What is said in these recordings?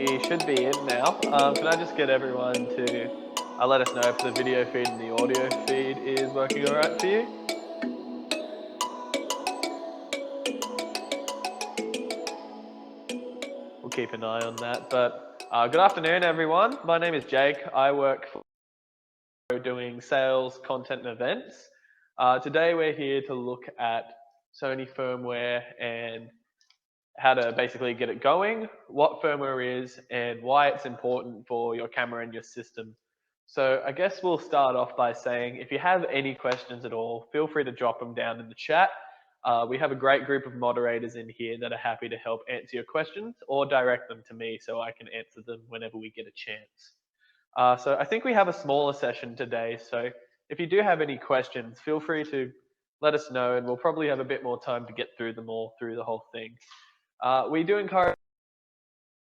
We should be in now. Can I just get everyone to let us know if the video feed and the audio feed is working all right for you? We'll keep an eye on that. But good afternoon, everyone. My name is Jake. I work for doing sales, content, and events. Today, we're here to look at Sony firmware and how to basically get it going, what firmware is, and why it's important for your camera and your system. So I guess we'll start off by saying if you have any questions at all, feel free to drop them down in the chat. We have a great group of moderators in here that are happy to help answer your questions or direct them to me so I can answer them whenever we get a chance. So I think we have a smaller session today. So if you do have any questions, feel free to let us know and we'll probably have a bit more time to get through them all through the whole thing. We do encourage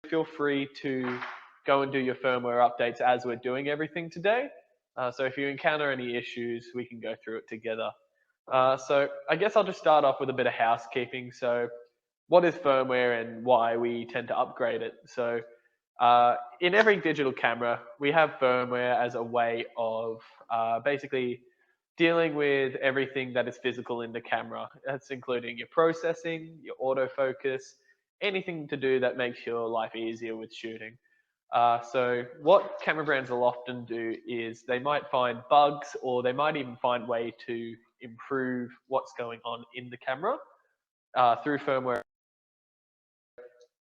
feel free to go and do your firmware updates as we're doing everything today. So if you encounter any issues, we can go through it together. So I guess I'll just start off with a bit of housekeeping. So what is firmware and why we tend to upgrade it? So in every digital camera, we have firmware as a way of basically dealing with everything that is physical in the camera. That's including your processing, your autofocus, anything to do that makes your life easier with shooting. So what camera brands will often do is they might find bugs or they might even find a way to improve what's going on in the camera through firmware.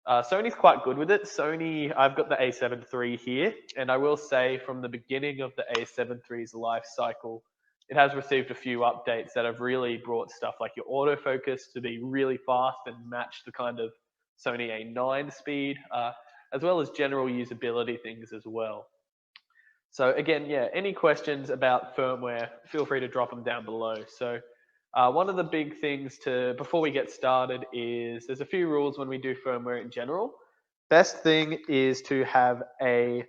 Sony's quite good with it. Sony, I've got the A7 III here, and I will say from the beginning of the A7 III's life cycle, it has received a few updates that have really brought stuff like your autofocus to be really fast and match the kind of Sony A9 speed, as well as general usability things as well. So again, yeah, any questions about firmware, feel free to drop them down below. So one of the big things before we get started is there's a few rules when we do firmware in general. Best thing is to have a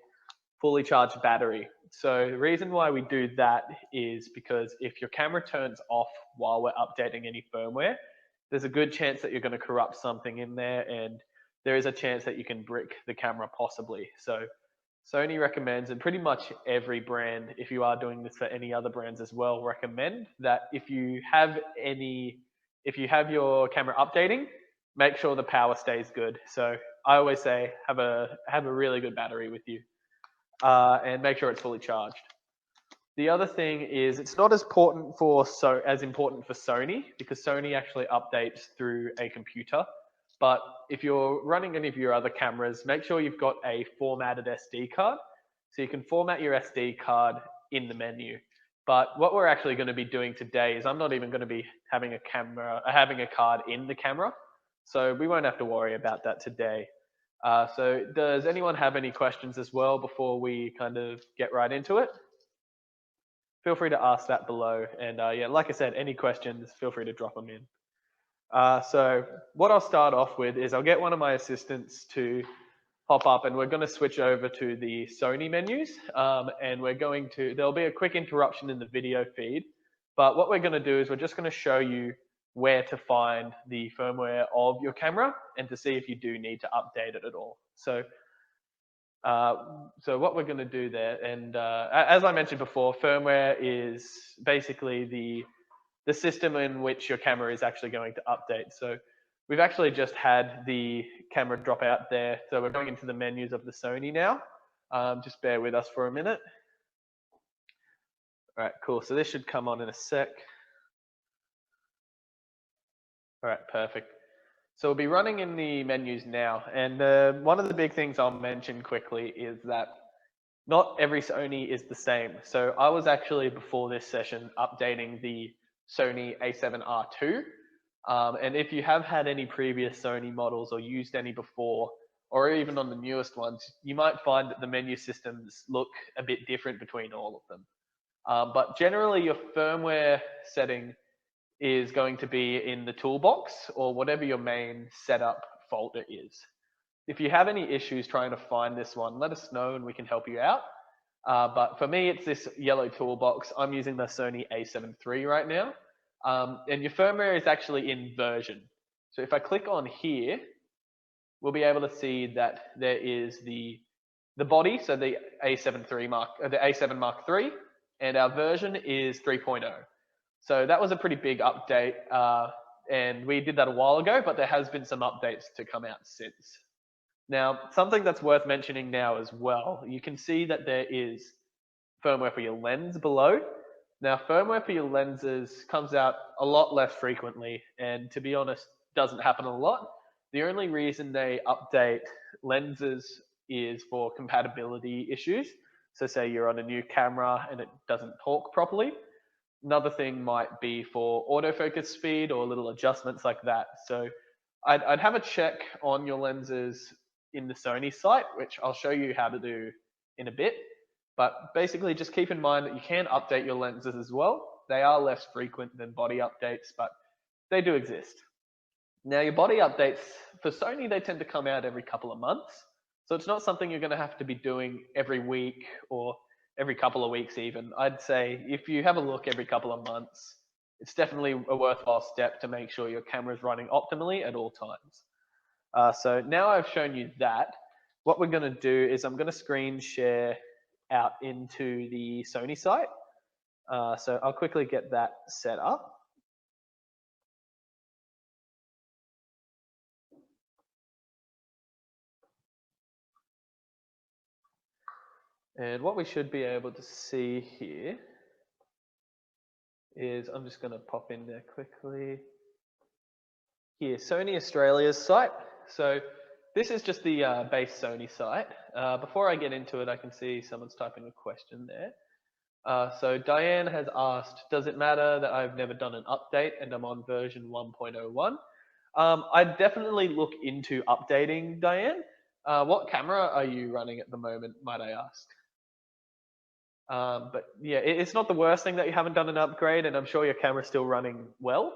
fully charged battery. So the reason why we do that is because if your camera turns off while we're updating any firmware, there's a good chance that you're going to corrupt something in there, and there is a chance that you can brick the camera possibly. So Sony recommends, and pretty much every brand, if you are doing this for any other brands as well, recommend that if you have your camera updating, make sure the power stays good. So I always say have a really good battery with you, and make sure it's fully charged. The other thing is it's not as important for Sony because Sony actually updates through a computer. But if you're running any of your other cameras, make sure you've got a formatted SD card. So you can format your SD card in the menu. But what we're actually going to be doing today is I'm not even going to be having a card in the camera. So we won't have to worry about that today. So does anyone have any questions as well before we kind of get right into it? Feel free to ask that below. And yeah, like I said, any questions, feel free to drop them in. So what I'll start off with is I'll get one of my assistants to pop up and we're going to switch over to the Sony menus. And there'll be a quick interruption in the video feed. But what we're going to do is we're just going to show you where to find the firmware of your camera and to see if you do need to update it at all. So what we're going to do there, and as I mentioned before, firmware is basically the system in which your camera is actually going to update. So we've actually just had the camera drop out there. So we're going into the menus of the Sony now. Just bear with us for a minute. All right, cool. So this should come on in a sec. All right, perfect. So we'll be running in the menus now. And one of the big things I'll mention quickly is that not every Sony is the same. So I was actually, before this session, updating the Sony A7R II. And if you have had any previous Sony models or used any before, or even on the newest ones, you might find that the menu systems look a bit different between all of them. But generally, your firmware setting is going to be in the toolbox or whatever your main setup folder is. If you have any issues trying to find this one, let us know and we can help you out. But for me, it's this yellow toolbox. I'm using the Sony A7 III right now. And your firmware is actually in version. So if I click on here, we'll be able to see that there is the body, so the A7 Mark III, and our version is 3.0. So that was a pretty big update, and we did that a while ago, but there has been some updates to come out since. Now, something that's worth mentioning now as well, you can see that there is firmware for your lens below. Now, firmware for your lenses comes out a lot less frequently, and to be honest, doesn't happen a lot. The only reason they update lenses is for compatibility issues. So say you're on a new camera and it doesn't talk properly. Another thing might be for autofocus speed or little adjustments like that. So I'd have a check on your lenses in the Sony site, which I'll show you how to do in a bit. But basically just keep in mind that you can update your lenses as well. They are less frequent than body updates, but they do exist. Now your body updates, for Sony, they tend to come out every couple of months. So it's not something you're going to have to be doing every week or every couple of weeks even. I'd say if you have a look every couple of months, it's definitely a worthwhile step to make sure your camera's running optimally at all times. So now I've shown you that, what we're going to do is I'm going to screen share out into the Sony site. So I'll quickly get that set up. And what we should be able to see here is, I'm just going to pop in there quickly. Here, Sony Australia's site. So this is just the base Sony site. Before I get into it, I can see someone's typing a question there. So Diane has asked, does it matter that I've never done an update and I'm on version 1.01? I'd definitely look into updating, Diane. What camera are you running at the moment, might I ask? But yeah, it's not the worst thing that you haven't done an upgrade, and I'm sure your camera's still running well.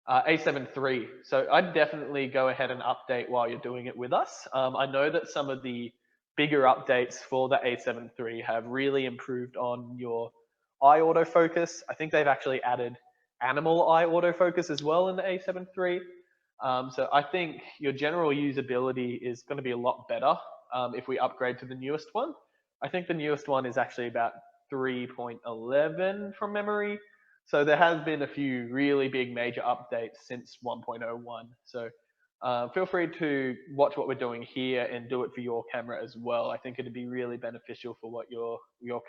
A7 III. So I'd definitely go ahead and update while you're doing it with us. I know that some of the bigger updates for the A7 III have really improved on your eye autofocus. I think they've actually added animal eye autofocus as well in the A7 III. So I think your general usability is going to be a lot better if we upgrade to the newest one. I think the newest one is actually about 3.11 from memory. So there has been a few really big major updates since 1.01. So feel free to watch what we're doing here and do it for your camera as well. I think it'd be really beneficial for what your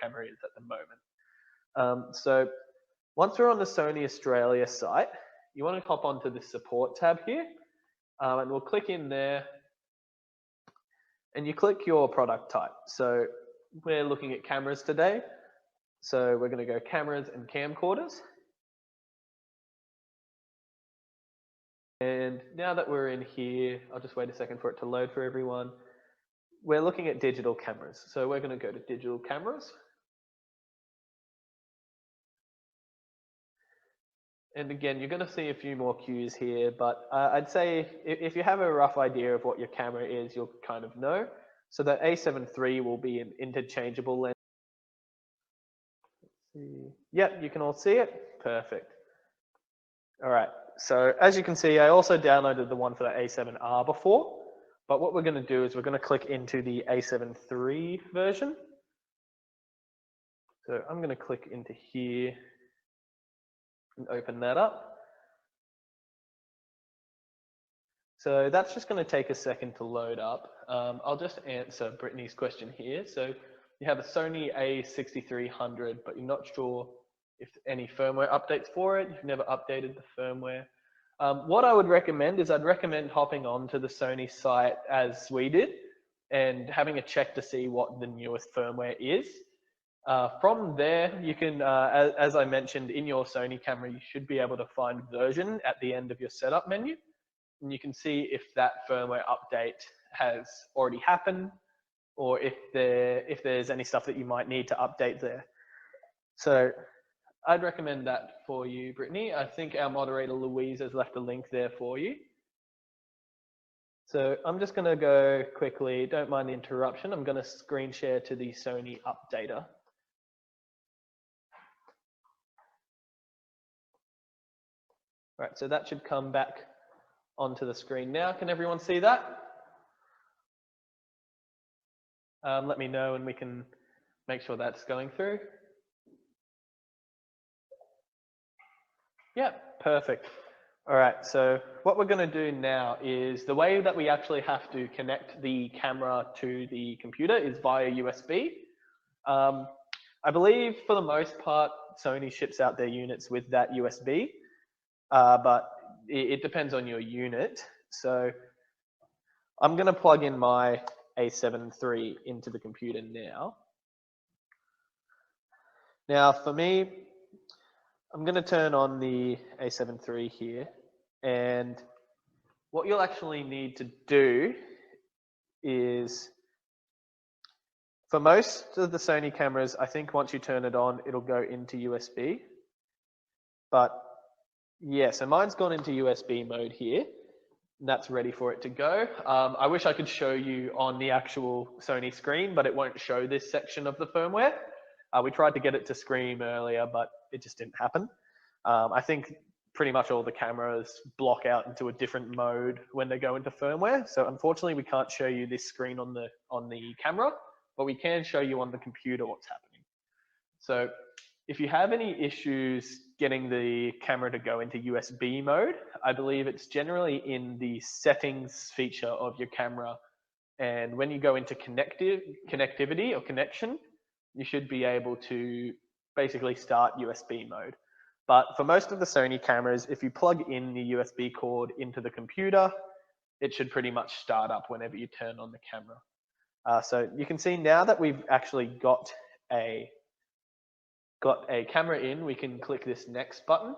camera is at the moment. So once we're on the Sony Australia site, you want to hop onto the support tab here, and we'll click in there, and you click your product type. So we're looking at cameras today. So we're going to go cameras and camcorders. And now that we're in here, I'll just wait a second for it to load for everyone. We're looking at digital cameras. So we're going to go to digital cameras. And again, you're going to see a few more cues here, but I'd say if you have a rough idea of what your camera is, you'll kind of know. So the A7 III will be an interchangeable lens. Yep, you can all see it. Perfect. All right. So as you can see, I also downloaded the one for the A7R before, but what we're going to do is we're going to click into the A7 III version. So I'm going to click into here and open that up. So that's just going to take a second to load up. I'll just answer Brittany's question here. So you have a Sony A6300, but you're not sure if any firmware updates for it. You've never updated the firmware. What I would recommend is I'd recommend hopping onto the Sony site as we did and having a check to see what the newest firmware is. From there, you can, as I mentioned, in your Sony camera, you should be able to find version at the end of your setup menu. And you can see if that firmware update has already happened, or if there's any stuff that you might need to update there. So I'd recommend that for you, Brittany. I think our moderator Louise has left a link there for you. So I'm just going to go quickly, don't mind the interruption, I'm going to screen share to the Sony updater. Right, so that should come back onto the screen now. Can everyone see that? let me know and we can make sure that's going through. Yep, perfect. All right, so what we're going to do now is the way that we actually have to connect the camera to the computer is via USB. I believe for the most part, Sony ships out their units with that USB, but it depends on your unit. So I'm going to plug in my A7 III into the computer now. Now for me, I'm going to turn on the A7 III here, and what you'll actually need to do is, for most of the Sony cameras, I think once you turn it on, it'll go into USB. But yeah, so mine's gone into USB mode here, and that's ready for it to go. I wish I could show you on the actual Sony screen, but it won't show this section of the firmware. We tried to get it to screen earlier, but it just didn't happen. I think pretty much all the cameras block out into a different mode when they go into firmware. So unfortunately, we can't show you this screen on the camera, but we can show you on the computer what's happening. So if you have any issues getting the camera to go into USB mode, I believe it's generally in the settings feature of your camera. And when you go into connectivity or connection, you should be able to basically start USB mode. But for most of the Sony cameras, if you plug in the USB cord into the computer, it should pretty much start up whenever you turn on the camera. So you can see now that we've actually got a camera in, we can click this next button.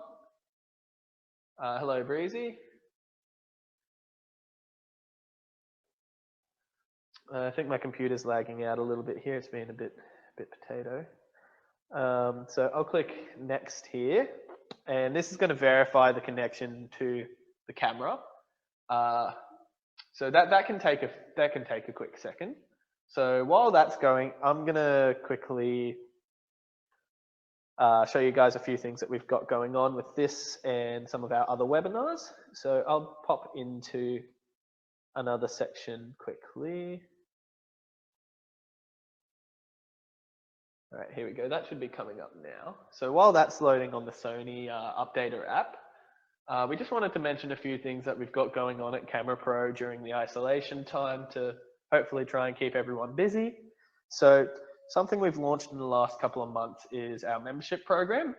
Hello, Breezy. I think my computer's lagging out a little bit here. It's been a bit potato. So I'll click next here, and this is going to verify the connection to the camera. So that can take a quick second. So while that's going, I'm going to quickly show you guys a few things that we've got going on with this and some of our other webinars. So I'll pop into another section quickly. All right, here we go. That should be coming up now. So while that's loading on the Sony Updater app, we just wanted to mention a few things that we've got going on at CameraPro during the isolation time to hopefully try and keep everyone busy. So something we've launched in the last couple of months is our membership program.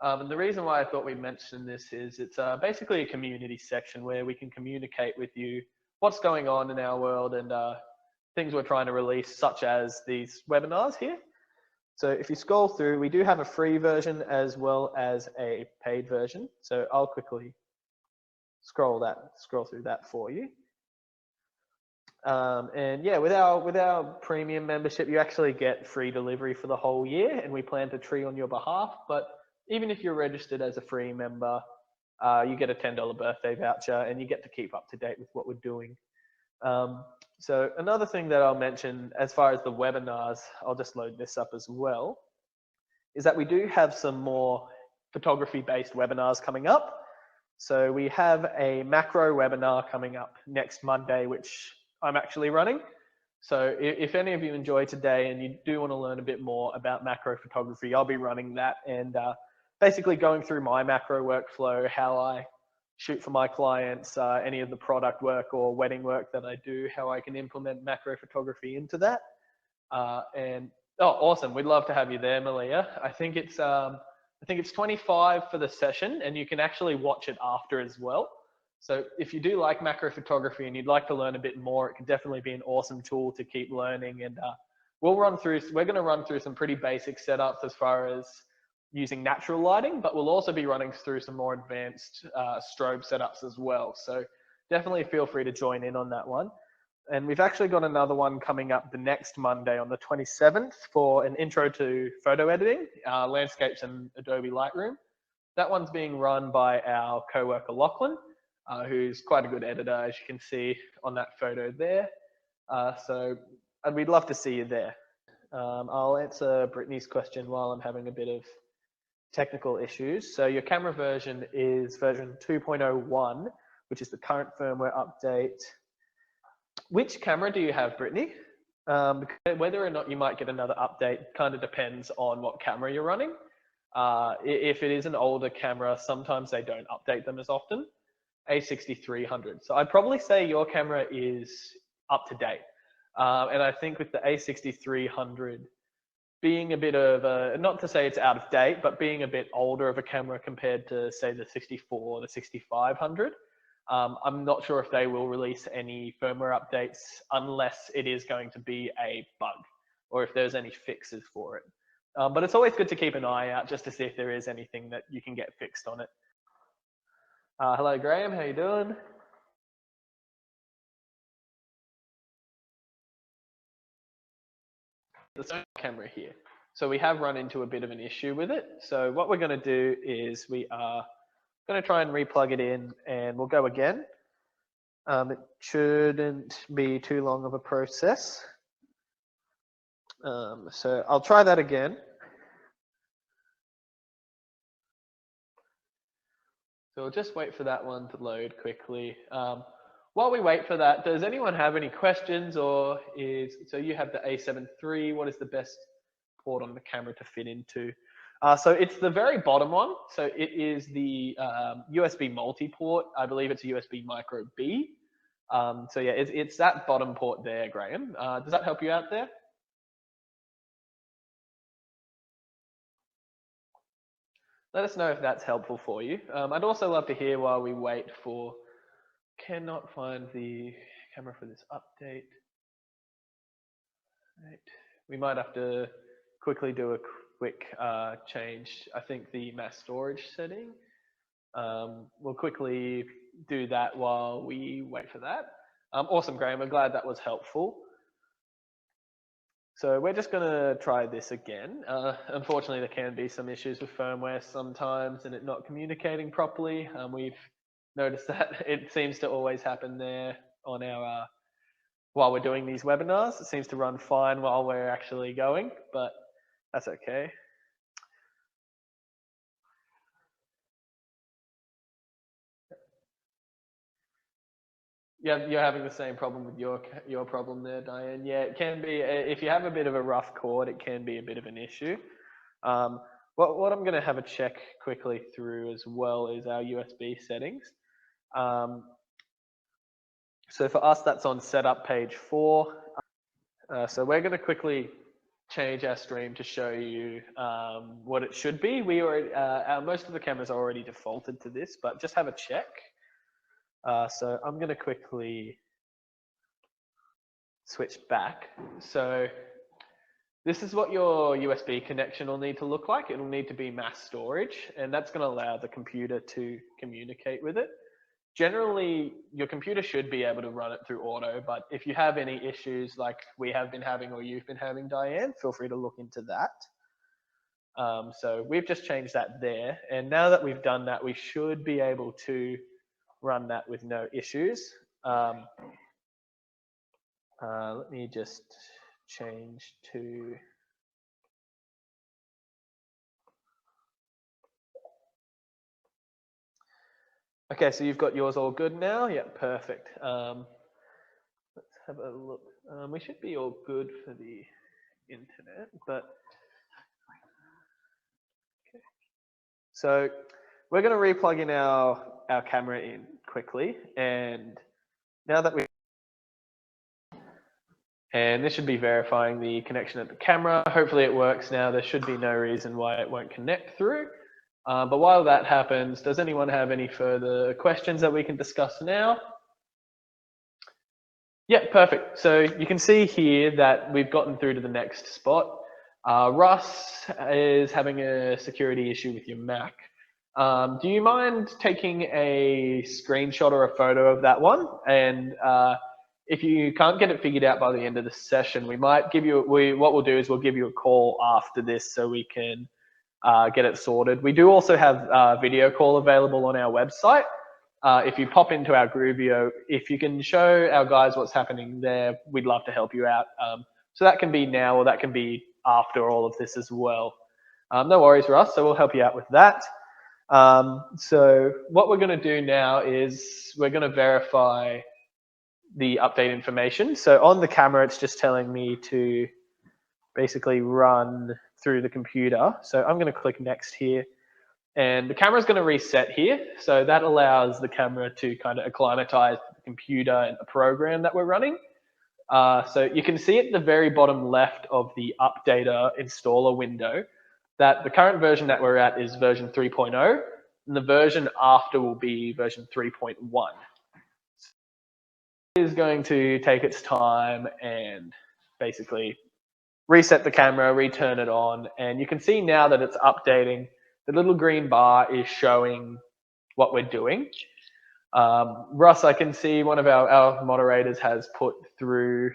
And the reason why I thought we'd mention this is it's basically a community section where we can communicate with you what's going on in our world and things we're trying to release, such as these webinars here. So if you scroll through, we do have a free version as well as a paid version. So I'll quickly scroll through that for you. And yeah, with our premium membership, you actually get free delivery for the whole year, and we plan to tree on your behalf. But even if you're registered as a free member, you get a $10 birthday voucher, and you get to keep up to date with what we're doing. So another thing that I'll mention as far as the webinars, I'll just load this up as well, is that we do have some more photography-based webinars coming up. So we have a macro webinar coming up next Monday, which I'm actually running. So if any of you enjoy today and you do want to learn a bit more about macro photography, I'll be running that and basically going through my macro workflow, how I shoot for my clients, any of the product work or wedding work that I do, how I can implement macro photography into that. And oh, awesome! We'd love to have you there, Malia. I think it's $25 for the session, and you can actually watch it after as well. So if you do like macro photography and you'd like to learn a bit more, it could definitely be an awesome tool to keep learning. And we're going to run through some pretty basic setups as far as using natural lighting, but we'll also be running through some more advanced strobe setups as well. So definitely feel free to join in on that one. And we've actually got another one coming up the next Monday on the 27th for an intro to photo editing, landscapes and Adobe Lightroom. That one's being run by our co-worker Lachlan, who's quite a good editor, as you can see on that photo there. And we'd love to see you there. I'll answer Brittany's question while I'm having a bit of technical issues. So your camera version is version 2.01, which is the current firmware update. Which camera do you have, Brittany? Whether or not you might get another update kind of depends on what camera you're running. If it is an older camera, sometimes they don't update them as often. A6300. So I'd probably say your camera is up to date. And I think with the A6300 being a bit of a, not to say it's out of date, but being a bit older of a camera compared to say the 64 or the 6500, I'm not sure if they will release any firmware updates unless it is going to be a bug or if there's any fixes for it. But it's always good to keep an eye out just to see if there is anything that you can get fixed on it. Hello, Graham. How you doing? The Sony camera here. So we have run into a bit of an issue with it. So what we're going to do is we are going to try and replug it in, and we'll go again. It shouldn't be too long of a process. So I'll try that again. So we'll just wait for that one to load quickly. While we wait for that, does anyone have any questions, or so you have the A7 III, what is the best port on the camera to fit into? So it's the very bottom one. So it is the USB multi-port. I believe it's a USB micro B. So yeah, it's that bottom port there, Graham. Does that help you out there? Let us know if that's helpful for you. I'd also love to hear while we wait for, cannot find the camera for this update. Right. We might have to quickly do a quick change. I think the mass storage setting. We'll quickly do that while we wait for that. Awesome, Graham. I'm glad that was helpful. So we're just going to try this again. Unfortunately, there can be some issues with firmware sometimes and it not communicating properly. We've noticed that it seems to always happen there on our while we're doing these webinars. It seems to run fine while we're actually going, but that's okay. Yeah, you're having the same problem with your problem there, Diane. Yeah, it can be, if you have a bit of a rough cord, it can be a bit of an issue. What I'm going to have a check quickly through as well is our USB settings. So for us, that's on setup page 4. So we're going to quickly change our stream to show you what it should be. We already, most of the cameras are already defaulted to this, but just have a check. So I'm going to quickly switch back. So this is what your USB connection will need to look like. It will need to be mass storage, and that's going to allow the computer to communicate with it. Generally, your computer should be able to run it through auto, but if you have any issues like we have been having or you've been having, Diane, feel free to look into that. So we've just changed that there, and now that we've done that, we should be able to run that with no issues. Let me just change to okay, so you've got yours all good now. Yeah, perfect. Let's have a look. We should be all good for the internet, but okay. So we're going to re-plug in our camera in quickly, and now that and this should be verifying the connection of the camera. Hopefully it works now. There should be no reason why it won't connect through. But while that happens, does anyone have any further questions that we can discuss now? Yeah, perfect. So you can see here that we've gotten through to the next spot. Russ is having a security issue with your Mac. Do you mind taking a screenshot or a photo of that one? And if you can't get it figured out by the end of the session, we might give you, what we'll do is we'll give you a call after this so we can get it sorted. We do also have video call available on our website. If you pop into our Groovio, if you can show our guys what's happening there, we'd love to help you out. So that can be now or that can be after all of this as well. No worries, Russ, so we'll help you out with that. So what we're going to do now is we're going to verify the update information. So on the camera, it's just telling me to basically run through the computer. So I'm going to click next here, and the camera is going to reset here. So that allows the camera to kind of acclimatize the computer and the program that we're running. So you can see at the very bottom left of the updater installer window that the current version that we're at is version 3.0, and the version after will be version 3.1. It is going to take its time and basically reset the camera, return it on, and you can see now that it's updating. The little green bar is showing what we're doing. Russ, I can see one of our moderators has put through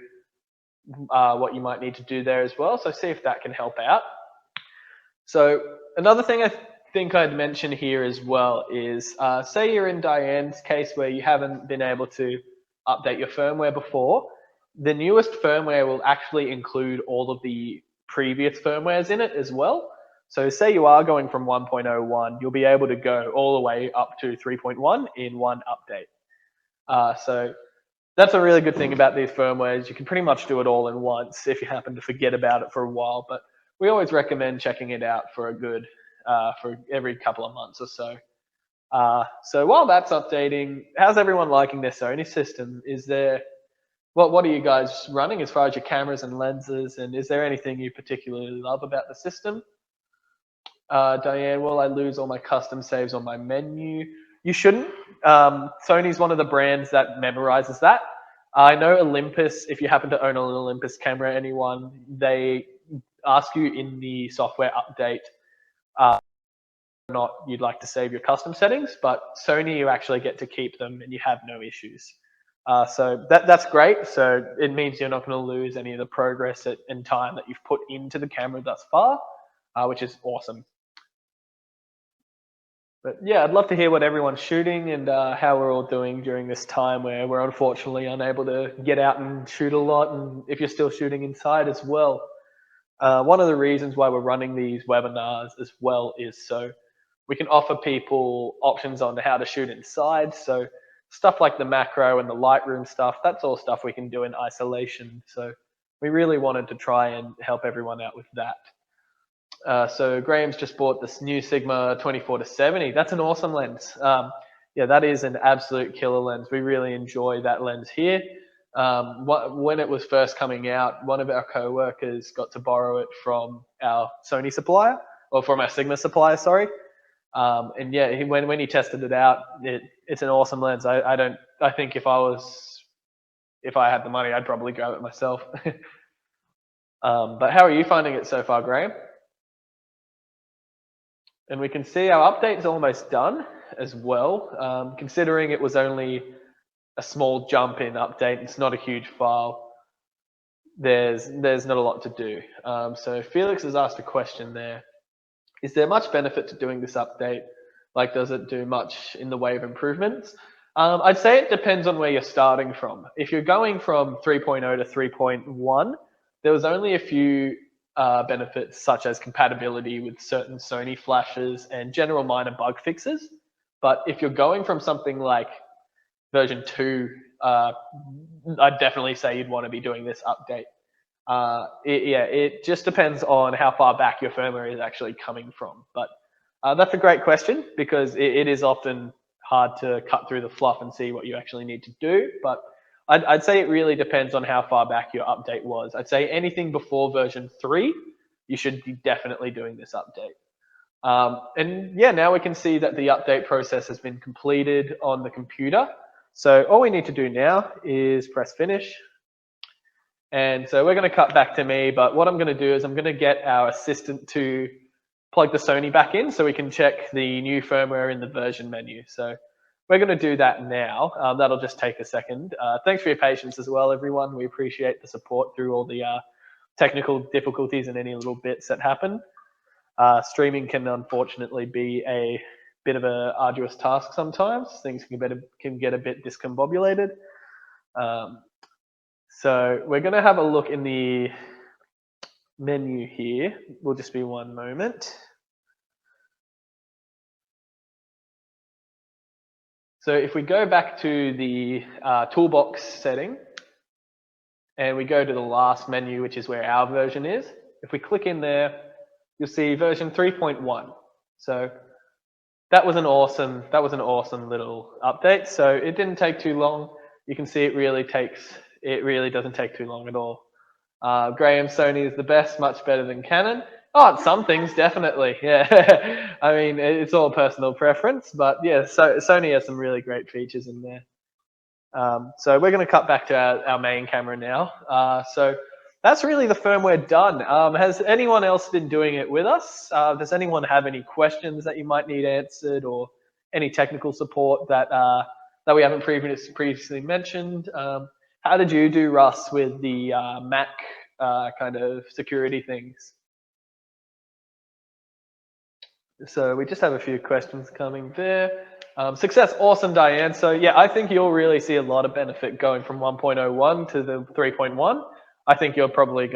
what you might need to do there as well. So see if that can help out. So another thing I think I'd mention here as well is, say you're in Diane's case where you haven't been able to update your firmware before, the newest firmware will actually include all of the previous firmwares in it as well. So say you are going from 1.01, you'll be able to go all the way up to 3.1 in one update. So that's a really good thing about these firmwares. You can pretty much do it all in once if you happen to forget about it for a while, but we always recommend checking it out for a good, for every couple of months or so. So while that's updating, how's everyone liking their Sony system? Is there, what are you guys running as far as your cameras and lenses, and is there anything you particularly love about the system? Diane, will I lose all my custom saves on my menu? You shouldn't. Sony's one of the brands that memorizes that. I know Olympus, if you happen to own an Olympus camera, anyone, they ask you in the software update not you'd like to save your custom settings, but Sony, you actually get to keep them and you have no issues. So that's great. So it means you're not going to lose any of the progress and time that you've put into the camera thus far, which is awesome. But yeah, I'd love to hear what everyone's shooting and how we're all doing during this time where we're unfortunately unable to get out and shoot a lot, and if you're still shooting inside as well. One of the reasons why we're running these webinars as well is so we can offer people options on how to shoot inside. So stuff like the macro and the Lightroom stuff, that's all stuff we can do in isolation. So we really wanted to try and help everyone out with that. So Graham's just bought this new Sigma 24-70. That's an awesome lens. Yeah, that is an absolute killer lens. We really enjoy that lens here. When it was first coming out, one of our co-workers got to borrow it from our Sony supplier, or from our Sigma supplier, sorry. And yeah, when he tested it out, it's an awesome lens. I think if I had the money, I'd probably grab it myself. But how are you finding it so far, Graham? And we can see our update's almost done as well. Considering it was only a small jump in update, it's not a huge file. There's not a lot to do. So Felix has asked a question there. Is there much benefit to doing this update? Like, does it do much in the way of improvements? I'd say it depends on where you're starting from. If you're going from 3.0 to 3.1, there was only a few benefits, such as compatibility with certain Sony flashes and general minor bug fixes. But if you're going from something like version 2, I'd definitely say you'd want to be doing this update. It just depends on how far back your firmware is actually coming from. But that's a great question, because it is often hard to cut through the fluff and see what you actually need to do. But I'd say it really depends on how far back your update was. I'd say anything before version 3, you should be definitely doing this update. And yeah, now we can see that the update process has been completed on the computer. So all we need to do now is press finish. And so we're going to cut back to me, but what I'm going to do is I'm going to get our assistant to plug the Sony back in so we can check the new firmware in the version menu. So we're going to do that now. That'll just take a second. Thanks for your patience as well, everyone. We appreciate the support through all the technical difficulties and any little bits that happen. Streaming can unfortunately be a bit of an arduous task sometimes. Things can get a bit discombobulated. So we're going to have a look in the menu here. Will just be one moment. So if we go back to the toolbox setting, and we go to the last menu, which is where our version is, if we click in there, you'll see version 3.1. So that was an awesome little update. So it didn't take too long. You can see it really doesn't take too long at all. Graham, Sony is the best, much better than Canon. Oh, some things definitely, yeah. I mean, it's all personal preference, but yeah, so Sony has some really great features in there. So we're going to cut back to our main camera now. So that's really the firmware done. Has anyone else been doing it with us? Does anyone have any questions that you might need answered, or any technical support that that we haven't previously mentioned? How did you do, Russ, with the Mac kind of security things? So we just have a few questions coming there. Success, awesome, Diane. So yeah, I think you'll really see a lot of benefit going from 1.01 to the 3.1. I think you're probably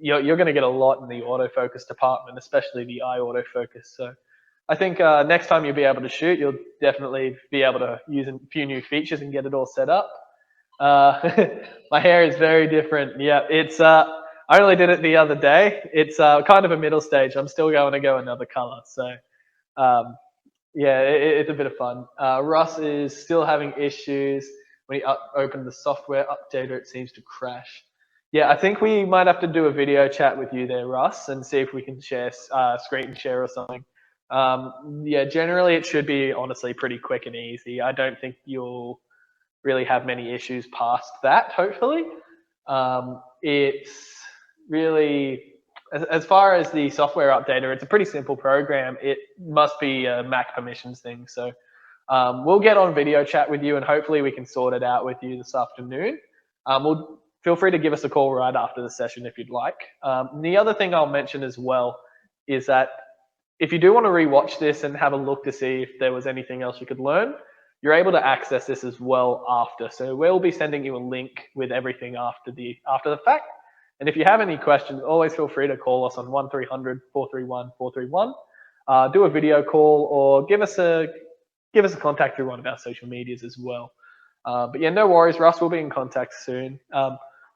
you're gonna get a lot in the autofocus department, especially the eye autofocus. So I think next time you'll be able to shoot, you'll definitely be able to use a few new features and get it all set up. My hair is very different. Yeah, it's I only did it the other day. It's kind of a middle stage. I'm still going to go another color. So um, yeah, it's a bit of fun. Russ is still having issues. When he opened the software updater, it seems to crash. Yeah, I think we might have to do a video chat with you there, Russ, and see if we can share screen share or something. Yeah, generally it should be honestly pretty quick and easy. I don't think you'll really have many issues past that, hopefully. It's really, as far as the software updater, it's a pretty simple program. It must be a Mac permissions thing. So we'll get on video chat with you, and hopefully we can sort it out with you this afternoon. We'll feel free to give us a call right after the session if you'd like. The other thing I'll mention as well is that if you do want to rewatch this and have a look to see if there was anything else you could learn, you're able to access this as well after. So we'll be sending you a link with everything after the fact. And if you have any questions, always feel free to call us on 1300 431 431. Do a video call, or give us a contact through one of our social medias as well. But yeah, no worries, Russ. We'll be in contact soon.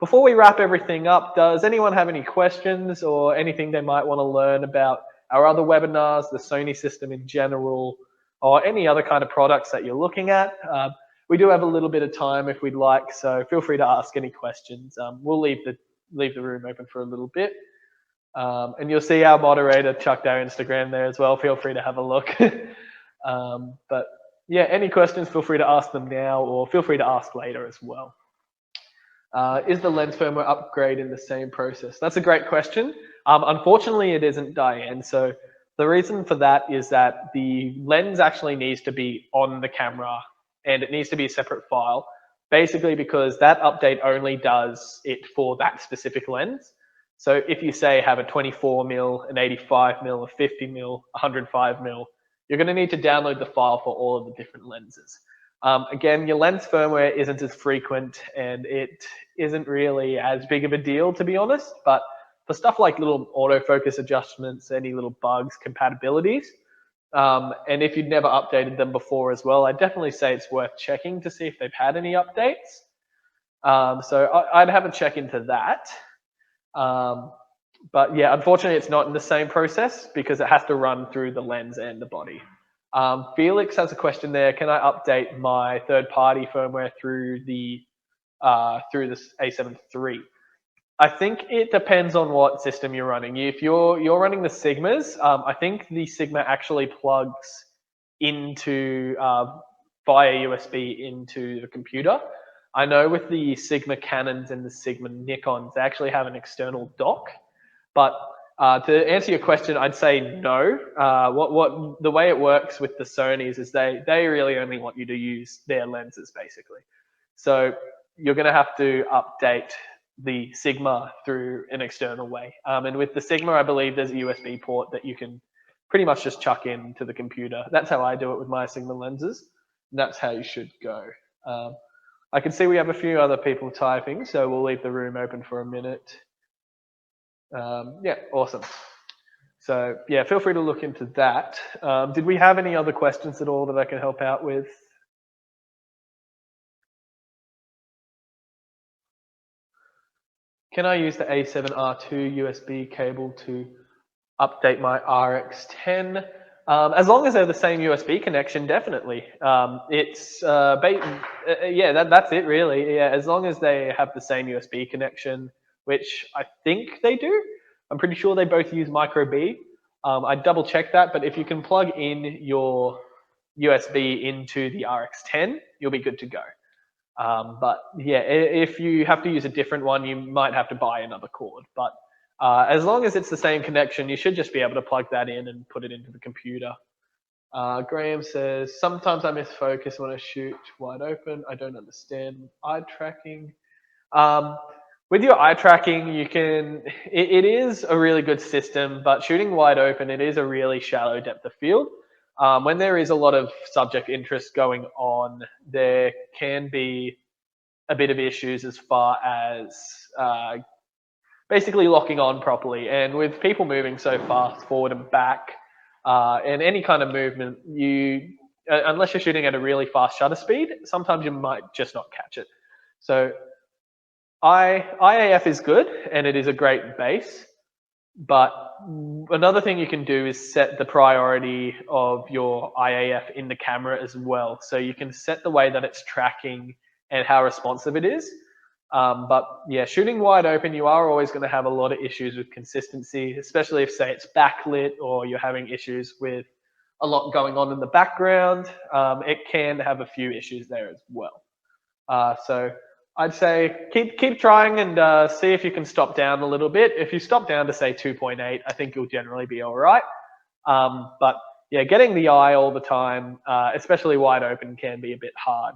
Before we wrap everything up, does anyone have any questions or anything they might want to learn about our other webinars, the Sony system in general, or any other kind of products that you're looking at? We do have a little bit of time if we'd like, so feel free to ask any questions. We'll leave the room open for a little bit. And you'll see our moderator chucked our Instagram there as well. Feel free to have a look. But yeah, any questions, feel free to ask them now, or feel free to ask later as well. Is the lens firmware upgrade in the same process? That's a great question. Unfortunately, it isn't, Diane. So the reason for that is that the lens actually needs to be on the camera, and it needs to be a separate file, basically because that update only does it for that specific lens. So if you say have a 24mm, an 85mm, a 50mm, 105mm, you're going to need to download the file for all of the different lenses. Again, your lens firmware isn't as frequent, and it isn't really as big of a deal, to be honest, but for stuff like little autofocus adjustments, any little bugs, compatibilities, and if you'd never updated them before as well, I'd definitely say it's worth checking to see if they've had any updates. So I'd have a check into that. But yeah, unfortunately, it's not in the same process because it has to run through the lens and the body. Felix has a question there. Can I update my third-party firmware through this A7 III? I think it depends on what system you're running. If you're running the Sigmas, I think the Sigma actually plugs into via USB into the computer. I know with the Sigma Canons and the Sigma Nikons, they actually have an external dock. But to answer your question, I'd say no. The way it works with the Sonys is they really only want you to use their lenses, basically. So you're going to have to update the Sigma through an external way. And with the Sigma, I believe there's a USB port that you can pretty much just chuck into the computer. That's how I do it with my Sigma lenses. And that's how you should go. I can see we have a few other people typing, so we'll leave the room open for a minute. Yeah, awesome. So yeah, feel free to look into that. Did we have any other questions at all that I can help out with? Can I use the A7R2 USB cable to update my RX10? As long as they're the same USB connection, definitely. Yeah, that's it really. Yeah, as long as they have the same USB connection, which I think they do. I'm pretty sure they both use micro B. I double check that, but if you can plug in your USB into the RX10, you'll be good to go. But yeah, if you have to use a different one, you might have to buy another cord. But as long as it's the same connection, you should just be able to plug that in and put it into the computer. Graham says, sometimes I miss focus when I shoot wide open. I don't understand eye tracking. With your eye tracking, it is a really good system, but shooting wide open, it is a really shallow depth of field. When there is a lot of subject interest going on, there can be a bit of issues as far as basically locking on properly. And with people moving so fast forward and back, and any kind of movement, unless you're shooting at a really fast shutter speed, sometimes you might just not catch it. So IAF is good and it is a great base, but another thing you can do is set the priority of your IAF in the camera as well. So you can set the way that it's tracking and how responsive it is. But yeah, shooting wide open, you are always going to have a lot of issues with consistency, especially if, say, it's backlit or you're having issues with a lot going on in the background. It can have a few issues there as well. So I'd say keep trying and see if you can stop down a little bit. If you stop down to say 2.8, I think you'll generally be all right. But yeah, getting the eye all the time, especially wide open, can be a bit hard.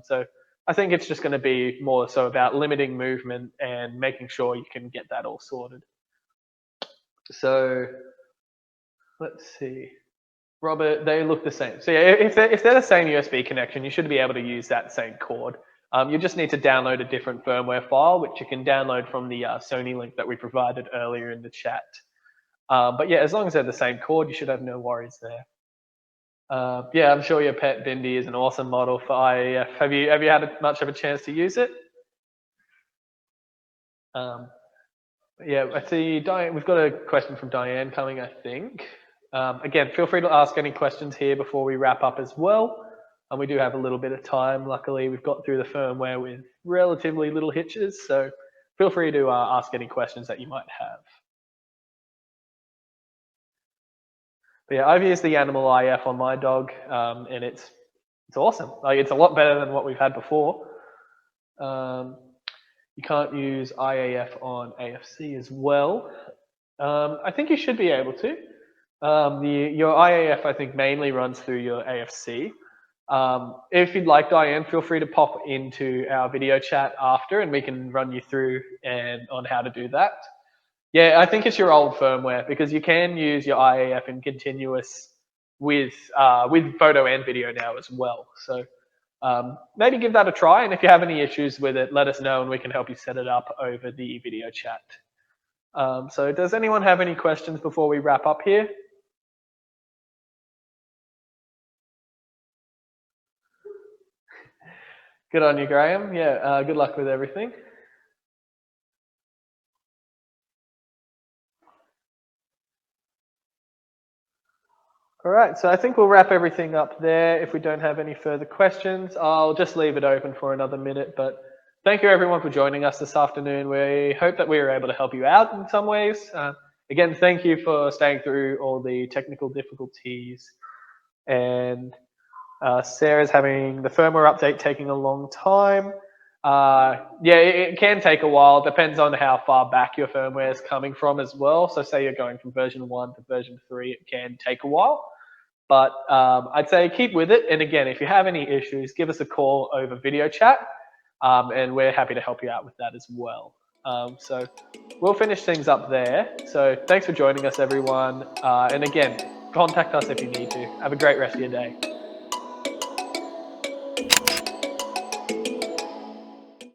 So I think it's just going to be more so about limiting movement and making sure you can get that all sorted. So let's see. Robert, they look the same. So yeah, if they're the same USB connection, you should be able to use that same cord. You just need to download a different firmware file, which you can download from the Sony link that we provided earlier in the chat. But yeah, as long as they're the same cord, you should have no worries there. Yeah, I'm sure your pet Bindi is an awesome model for IAF. Have you had much of a chance to use it? Yeah, I see Diane. We've got a question from Diane coming, I think. Again, feel free to ask any questions here before we wrap up as well. And we do have a little bit of time. Luckily, we've got through the firmware with relatively little hitches. So feel free to ask any questions that you might have. But yeah, I've used the Animal IF on my dog, and it's awesome. Like, it's a lot better than what we've had before. You can't use IAF on AFC as well. I think you should be able to. Your IAF, I think, mainly runs through your AFC. If you'd like, Diane, feel free to pop into our video chat after and we can run you through on how to do that. Yeah, I think it's your old firmware because you can use your IAF in continuous with photo and video now as well. So maybe give that a try, and if you have any issues with it, let us know and we can help you set it up over the video chat. So does anyone have any questions before we wrap up here? Good on you, Graham. Yeah, good luck with everything. All right, so I think we'll wrap everything up there. If we don't have any further questions, I'll just leave it open for another minute. But thank you, everyone, for joining us this afternoon. We hope that we were able to help you out in some ways. Again, thank you for staying through all the technical difficulties. And Sarah's having the firmware update taking a long time. Yeah, it can take a while. Depends on how far back your firmware is coming from as well. So say you're going from version 1 to version 3, it can take a while. But I'd say keep with it. And again, if you have any issues, give us a call over video chat. And we're happy to help you out with that as well. So we'll finish things up there. So thanks for joining us, everyone. And again, contact us if you need to. Have a great rest of your day.